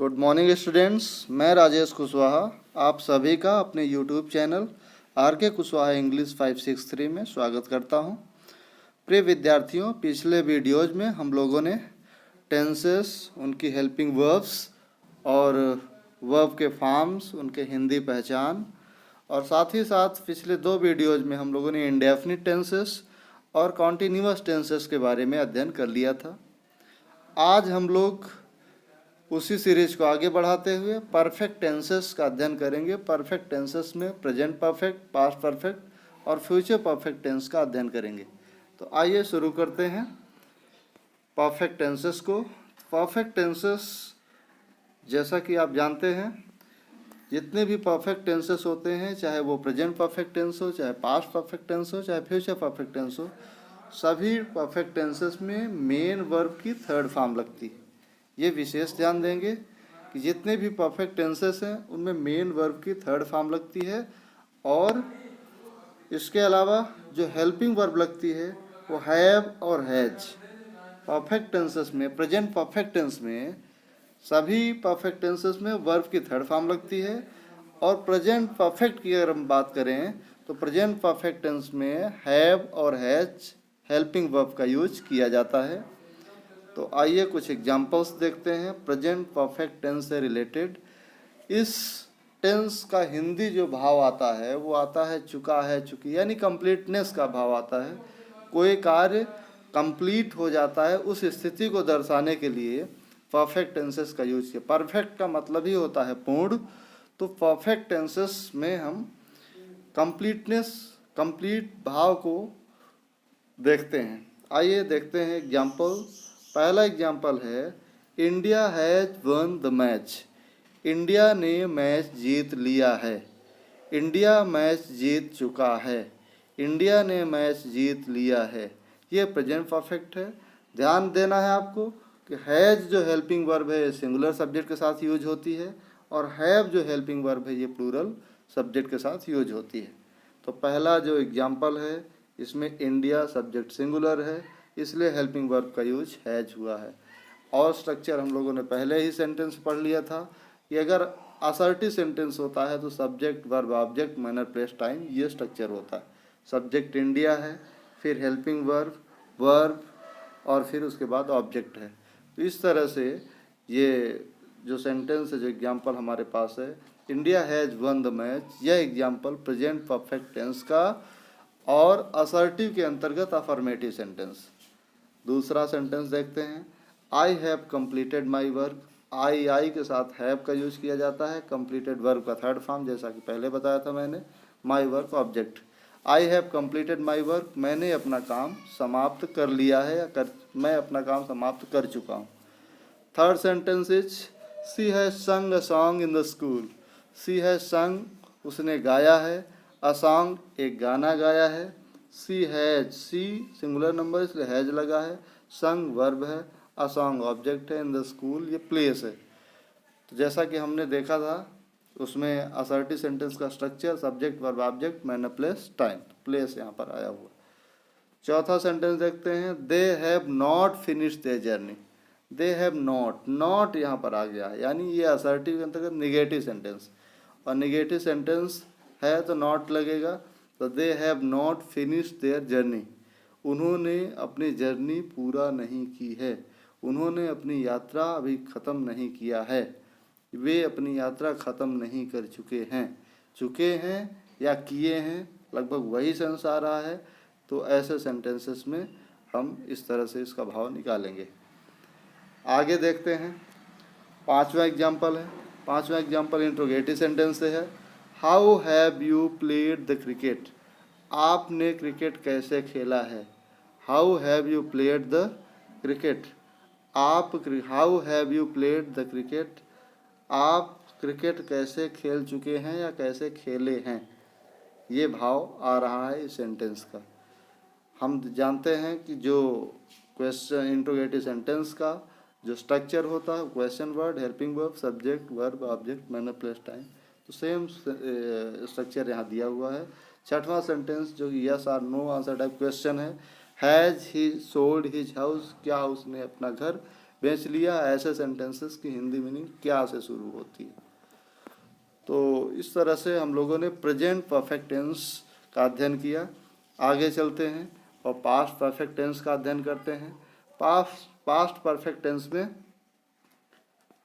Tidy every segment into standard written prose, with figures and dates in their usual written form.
Good morning students. मैं राजेश कुशवाहा आप सभी का अपने यूट्यूब चैनल आर के कुशवाहा इंग्लिश 563 में स्वागत करता हूं। प्रिय विद्यार्थियों, पिछले वीडियोज में हम लोगों ने टेंसेस, उनकी हेल्पिंग वर्ब्स और वर्ब के फॉर्म्स, उनके हिंदी पहचान और साथ ही साथ पिछले दो वीडियोज में हम लोगों ने इंडेफिनिट टेंसेस और कॉन्टिन्यूअस टेंसेस के बारे में अध्ययन कर लिया था। आज हम लोग उसी सीरीज को आगे बढ़ाते हुए परफेक्ट टेंसेस का अध्ययन करेंगे। परफेक्ट टेंसेस में प्रेजेंट परफेक्ट, पास्ट परफेक्ट और फ्यूचर परफेक्ट टेंस का अध्ययन करेंगे। तो आइए शुरू करते हैं परफेक्ट टेंसेस को। परफेक्ट टेंसेस, जैसा कि आप जानते हैं, जितने भी परफेक्ट टेंसेस होते हैं, चाहे वो प्रेजेंट परफेक्ट टेंस हो, चाहे पास्ट परफेक्ट टेंस हो, चाहे फ्यूचर परफेक्ट टेंस हो, सभी परफेक्ट टेंसेस में मेन वर्ब की थर्ड फॉर्म लगती है। ये विशेष ध्यान देंगे कि जितने भी परफेक्ट टेंसेस हैं उनमें मेन वर्ब की थर्ड फॉर्म लगती है और इसके अलावा जो हेल्पिंग वर्ब लगती है वो हैव और हैज। परफेक्ट टेंसेस में, प्रेजेंट परफेक्ट टेंस में, सभी परफेक्ट टेंसेस में वर्ब की थर्ड फॉर्म लगती है और प्रेजेंट परफेक्ट की अगर हम बात करें तो प्रेजेंट परफेक्ट टेंस में हैव और हैज हेल्पिंग वर्ब का यूज किया जाता है। तो आइए कुछ एग्जांपल्स देखते हैं प्रेजेंट परफेक्ट टेंस से रिलेटेड। इस टेंस का हिंदी जो भाव आता है वो आता है चुका है, चुकी, यानी कंप्लीटनेस का भाव आता है। कोई कार्य कंप्लीट हो जाता है, उस स्थिति को दर्शाने के लिए परफेक्ट टेंसेस का यूज किया। परफेक्ट का मतलब ही होता है पूर्ण, तो परफेक्ट टेंसेस में हम कंप्लीटनेस, कंप्लीट भाव को देखते हैं। आइए देखते हैं एग्जाम्पल। पहला एग्जाम्पल है India has one the match. India ने मैच जीत लिया है। इंडिया मैच जीत चुका है। इंडिया ने मैच जीत लिया है। ये प्रेजेंट परफेक्ट है। ध्यान देना है आपको कि हैज जो हेल्पिंग वर्ब है सिंगुलर सब्जेक्ट के साथ यूज होती है और हैव जो हेल्पिंग वर्ब है ये प्लूरल सब्जेक्ट के साथ यूज होती है। तो पहला जो एग्जाम्पल है इसमें इंडिया सब्जेक्ट सिंगुलर है, इसलिए हेल्पिंग वर्ब का यूज हैज हुआ है। और स्ट्रक्चर हम लोगों ने पहले ही सेंटेंस पढ़ लिया था कि अगर असर्टिव सेंटेंस होता है तो subject, verb, object, manner, place, time, ये स्ट्रक्चर होता है। सब्जेक्ट इंडिया है, फिर हेल्पिंग वर्ब, वर्ब और फिर उसके बाद ऑब्जेक्ट है। तो इस तरह से ये जो सेंटेंस है, जो एग्जाम्पल हमारे पास है, India has one the match, यह एग्जाम्पल प्रेजेंट परफेक्ट टेंस का और असर्टिव के अंतर्गत अफर्मेटिव सेंटेंस। दूसरा सेंटेंस देखते हैं, I have completed my work. I के साथ हैव का यूज किया जाता है। कंप्लीटेड वर्ब का थर्ड फॉर्म, जैसा कि पहले बताया था मैंने। My work object. I have completed my work, मैंने अपना काम समाप्त कर लिया है या मैं अपना काम समाप्त कर चुका हूँ। Third sentence is she has sung a song in the school. She has sung, उसने गाया है। अ सॉन्ग, एक गाना गाया है। सी हैज, सी सिंगुलर नंबर इसलिए हैज लगा है। संग वर्ब है, अ सॉन्ग ऑब्जेक्ट है, इन द स्कूल ये प्लेस है। तो जैसा कि हमने देखा था उसमें असर्टिव सेंटेंस का structure subject, verb, object, manner, place, time. Place यहाँ पर आया हुआ। चौथा सेंटेंस देखते हैं, they have not finished their journey. They have not, not यहाँ पर आ गया है, यानी ये असर्टिव के अंतर्गत निगेटिव सेंटेंस, और निगेटिव सेंटेंस है तो नॉट लगेगा। तो they have not finished their journey, उन्होंने अपनी जर्नी पूरा नहीं की है। उन्होंने अपनी यात्रा अभी ख़त्म नहीं किया है। वे अपनी यात्रा ख़त्म नहीं कर चुके हैं या किए हैं, लगभग वही सेंस आ रहा है। तो ऐसे सेंटेंसेस में हम इस तरह से इसका भाव निकालेंगे। आगे देखते हैं, पांचवा एग्जाम्पल है। पांचवा एग्जाम्पल इंट्रोगेटिव सेंटेंस से है, how have you played the cricket. आपने क्रिकेट कैसे खेला है। How have you played the cricket. How have you played the cricket, आप क्रिकेट कैसे खेल चुके हैं या कैसे खेले हैं। ये भाव आ रहा है इस सेंटेंस का। हम जानते हैं कि जो क्वेश्चन, इंट्रोगेटिव सेंटेंस का जो स्ट्रक्चर होता है, question word, helping verb, subject, verb, object, manner, place, time, तो सेम स्ट्रक्चर यहाँ दिया हुआ है। छठवां सेंटेंस जो कि यस और नो आंसर टाइप क्वेश्चन है, has he sold his house, क्या उसने अपना घर बेच लिया, ऐसे सेंटेंसेस की हिंदी मीनिंग क्या से शुरू होती है। तो इस तरह से हम लोगों ने प्रेजेंट परफेक्ट टेंस का अध्ययन किया। आगे चलते हैं और पास्ट परफेक्ट टेंस का अध्ययन करते हैं। पास्ट परफेक्ट टेंस में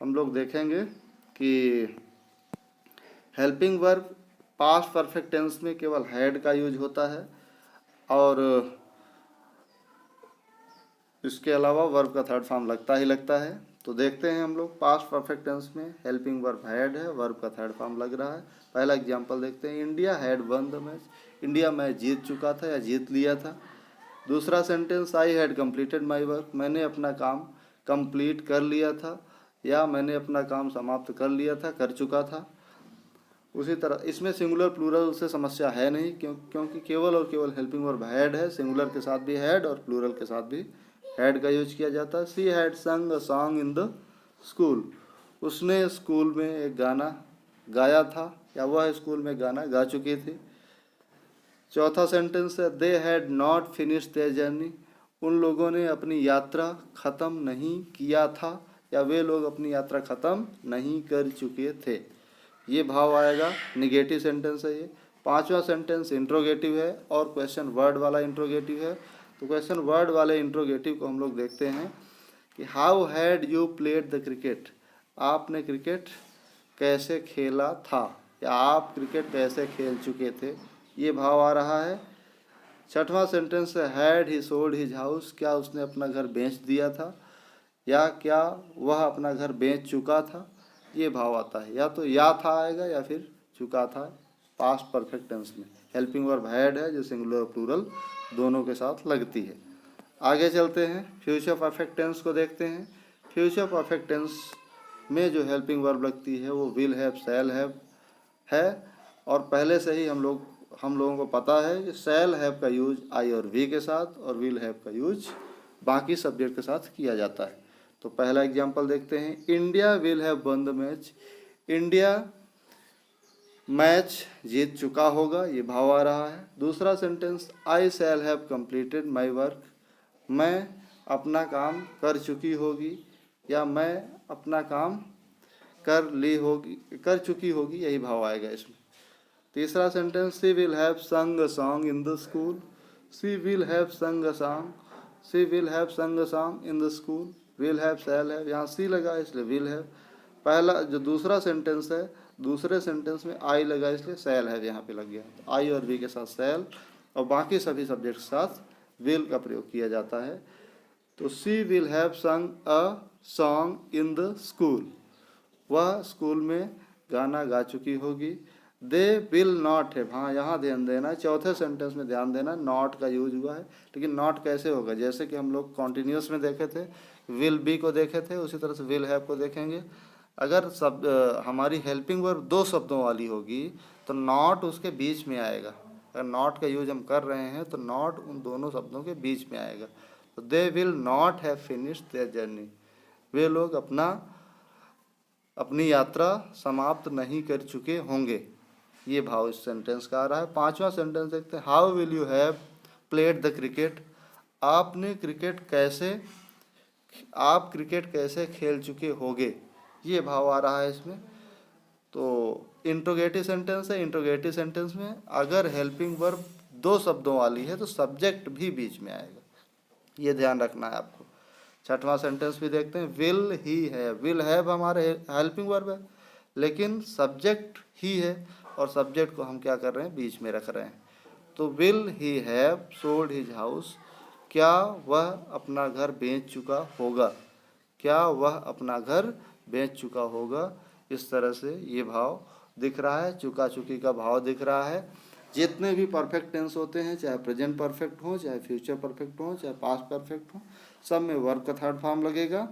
हम लोग देखेंगे कि helping verb past perfect tense में केवल हैड का यूज होता है और इसके अलावा वर्ब का थर्ड फॉर्म लगता ही लगता है। तो देखते हैं हम लोग पास्ट परफेक्ट टेंस में हेल्पिंग वर्ब हैड है, वर्ब का थर्ड फॉर्म लग रहा है। पहला एग्जांपल देखते हैं, India had won the match, India match जीत चुका था या जीत लिया था। दूसरा sentence, I had completed my work, मैंने अपना काम कंप्लीट कर लिया था या मैंने अपना काम समाप्त कर लिया था, कर चुका था। उसी तरह इसमें सिंगुलर प्लूरल से समस्या है नहीं, क्योंकि केवल और केवल हेल्पिंग वर्ब हैड है। सिंगुलर के साथ भी हैड और प्लूरल के साथ भी हैड का यूज किया जाता है। सी हैड संग a song in the school, उसने स्कूल में एक गाना गाया था या वह स्कूल में गाना गा चुकी थी। चौथा सेंटेंस है, they had not finished their journey, उन लोगों ने अपनी यात्रा ख़त्म नहीं किया था या वे लोग अपनी यात्रा ख़त्म नहीं कर चुके थे। ये भाव आएगा, निगेटिव सेंटेंस है ये। पांचवा सेंटेंस इंट्रोगेटिव है और क्वेश्चन वर्ड वाला इंट्रोगेटिव है। तो क्वेश्चन वर्ड वाले इंट्रोगेटिव को हम लोग देखते हैं कि how had you played the cricket, आपने क्रिकेट कैसे खेला था या आप क्रिकेट कैसे खेल चुके थे, ये भाव आ रहा है। छठवां सेंटेंस है, had he sold his house, क्या उसने अपना घर बेच दिया था या क्या वह अपना घर बेच चुका था, ये भाव आता है। या था आएगा या फिर चुका था पास्ट परफेक्ट टेंस में। हेल्पिंग वर्ब हैड है जो सिंगुलर और प्लूरल दोनों के साथ लगती है। आगे चलते हैं, फ्यूचर परफेक्ट टेंस को देखते हैं। फ्यूचर परफेक्ट टेंस में जो हेल्पिंग वर्ब लगती है वो विल हैव, शैल हैव है। और पहले से ही हम लोगों को पता है कि शैल हैव का यूज आई और वी के साथ और विल हैव का यूज बाकी सब्जेक्ट के साथ किया जाता है। तो पहला एग्जांपल देखते हैं, India will have won the match, India match जीत चुका होगा, ये भाव आ रहा है। दूसरा sentence, I shall have completed my work, मैं अपना काम कर चुकी होगी या मैं अपना काम कर चुकी होगी, यही भाव आएगा इसमें। तीसरा sentence, C will have sung a song in the school, she will have sung a song, she will have sung a song in the school, will have shall have, यहाँ सी लगा इसलिए विल हैव। पहला जो दूसरा sentence है, दूसरे sentence में आई लगा इसलिए शैल हैव यहाँ पे लग गया। तो आई और वी के साथ शैल और बाकी सभी सब्जेक्ट के साथ विल का प्रयोग किया जाता है। तो सी will have sung a song in the school, वह स्कूल में गाना गा चुकी होगी। दे विल नॉट हैव, हाँ यहाँ ध्यान देना, चौथे सेंटेंस में ध्यान देना, नॉट का यूज हुआ है। लेकिन नॉट कैसे होगा, जैसे कि हम लोग कॉन्टिन्यूस में देखे थे, विल बी को देखे थे, उसी तरह से विल हैव को देखेंगे। अगर हमारी हेल्पिंग वर्ब दो शब्दों वाली होगी तो नॉट उसके बीच में आएगा। अगर नॉट का यूज हम कर रहे हैं तो नॉट उन दोनों शब्दों के बीच में आएगा। तो they will not have finished their journey, वे लोग अपनी यात्रा समाप्त नहीं कर चुके होंगे, ये भाव इस सेंटेंस का आ रहा है। पांचवा सेंटेंस देखते हैं, how will you have played the cricket, आप क्रिकेट कैसे खेल चुके होगे, ये भाव आ रहा है इसमें। तो इंट्रोगेटिव सेंटेंस है, इंट्रोगेटिव सेंटेंस में अगर हेल्पिंग वर्ब दो शब्दों वाली है तो सब्जेक्ट भी बीच में आएगा, ये ध्यान रखना है आपको। छठवां सेंटेंस भी देखते हैं, विल ही है, विल हैव हमारे हेल्पिंग वर्ब है लेकिन सब्जेक्ट ही है और सब्जेक्ट को हम क्या कर रहे हैं, बीच में रख रहे हैं। तो will he have sold his house, क्या वह अपना घर बेच चुका होगा, क्या वह अपना घर बेच चुका होगा, इस तरह से ये भाव दिख रहा है। चुका चुकी का भाव दिख रहा है। जितने भी परफेक्ट टेंस होते हैं, चाहे प्रेजेंट परफेक्ट हो, चाहे फ्यूचर परफेक्ट हो, चाहे पास्ट परफेक्ट हो, सब में वर्ब का थर्ड फॉर्म लगेगा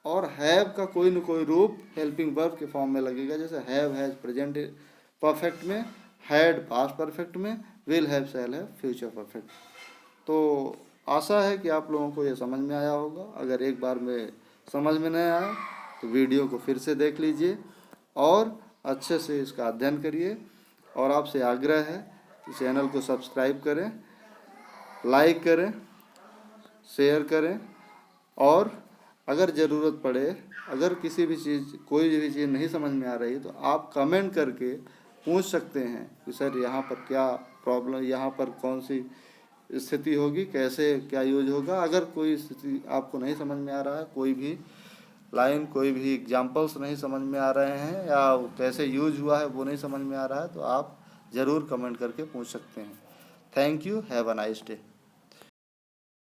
और हैव का कोई न कोई रूप हेल्पिंग वर्ब के फॉर्म में लगेगा। जैसे हैव हैज प्रेजेंट परफेक्ट में, हैड पास्ट परफेक्ट में, will have shall have future perfect. तो आशा है कि आप लोगों को ये समझ में आया होगा। अगर एक बार में समझ में नहीं आया तो वीडियो को फिर से देख लीजिए और अच्छे से इसका अध्ययन करिए। और आपसे आग्रह है कि चैनल को सब्सक्राइब करें, लाइक करें, शेयर करें और अगर ज़रूरत पड़े, अगर किसी भी चीज़ कोई भी चीज़ नहीं समझ में आ रही तो आप कमेंट करके पूछ सकते हैं कि सर यहाँ पर क्या प्रॉब्लम, यहाँ पर कौन सी स्थिति होगी, कैसे क्या यूज होगा। अगर कोई स्थिति आपको नहीं समझ में आ रहा है, कोई भी लाइन, कोई भी एग्जांपल्स नहीं समझ में आ रहे हैं या कैसे यूज हुआ है वो नहीं समझ में आ रहा है, तो आप ज़रूर कमेंट करके पूछ सकते हैं। Thank you, have a nice day.